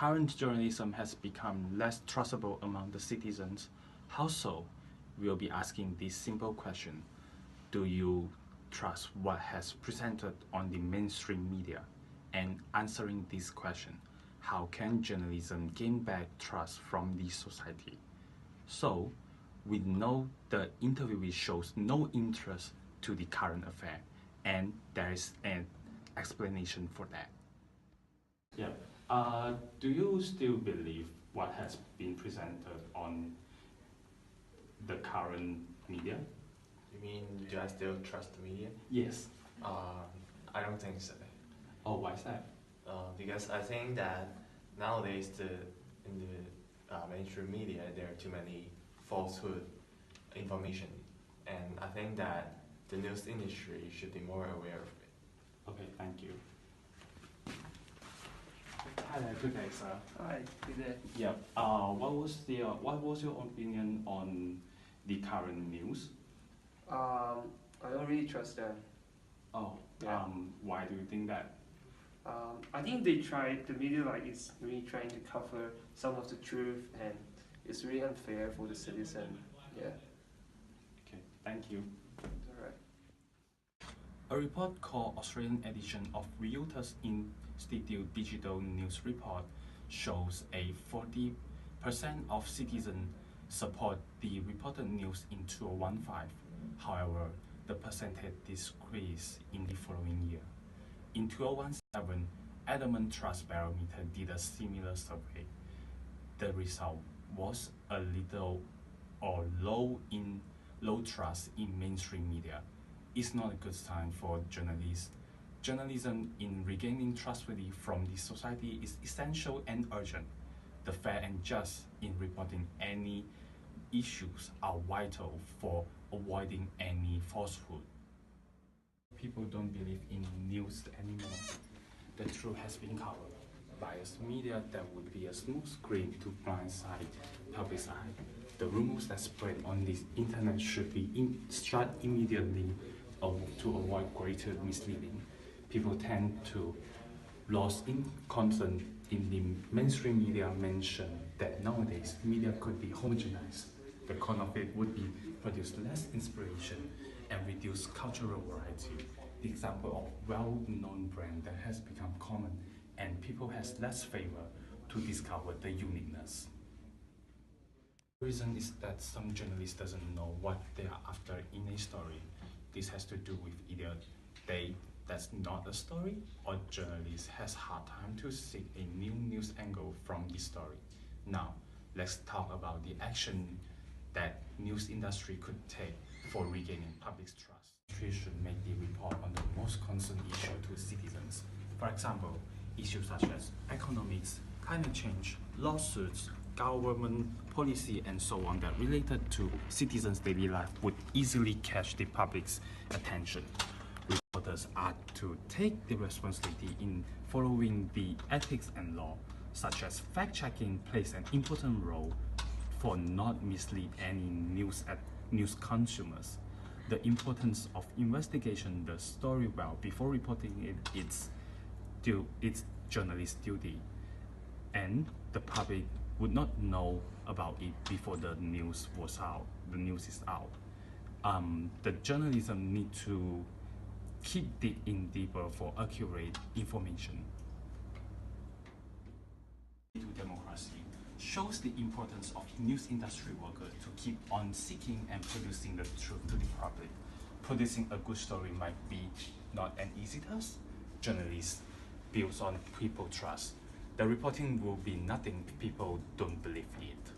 current journalism has become less trustable among the citizens. How so? We'll be asking this simple question. Do you trust what has presented on the mainstream media? And answering this question, how can journalism gain back trust from the society? So, we know the interviewee shows no interest to the current affair, and there is an explanation for that. Yeah. Do you still believe what has been presented on the current media? You mean, do I still trust the media? Yes. I don't think so. Oh, why is that? Because I think that nowadays in the mainstream media there are too many falsehood information, and I think that the news industry should be more aware of it. Okay, thank you. Hi there, good day, sir. Hi, good day. Yeah. What was your opinion on the current news? I don't really trust them. Oh, Yeah. Why do you think that? I think the media is really trying to cover some of the truth, and it's really unfair for the citizen. Yeah. Okay, thank you. Alright. A report called Australian edition of Reuters Institute Digital News Report shows a 40% of citizens support the reported news in 2015. However, the percentage decreased in the following year. In 2017, Adamant Trust Barometer did a similar survey. The result was a little or low trust in mainstream media. It's not a good sign for journalists. Journalism in regaining trustworthy from the society is essential and urgent. The fair and just in reporting any issues are vital for avoiding any falsehood. People don't believe in news anymore. The truth has been covered. Biased media that would be a smooth screen to blindside public's eye. The rumors that spread on the internet should be shut immediately to avoid greater misleading. People tend to lose in confidence in the mainstream media mention that nowadays media could be homogenized. The con of it would be produce less inspiration and reduce cultural variety. The example of well-known brand that has become common and people has less favor to discover the uniqueness. The reason is that some journalists doesn't know what they are after in a story. This has to do with either that's not a story, or journalists has hard time to seek a new news angle from the story. Now, let's talk about the action that news industry could take for regaining public's trust. We should make the report on the most concerned issue to citizens. For example, issues such as economics, climate change, lawsuits, government policy, and so on that related to citizens' daily life would easily catch the public's attention. Reporters are to take the responsibility in following the ethics and law, such as fact-checking plays an important role for not mislead any news consumers. The importance of investigation the story well before reporting it's journalist duty, and the public would not know about it before the news was out. The news is out. The journalism need to keep digging deeper for accurate information. To democracy shows the importance of news industry workers to keep on seeking and producing the truth to the public. Producing a good story might be not an easy task. Journalists builds on people trust. The reporting will be nothing if people don't believe it.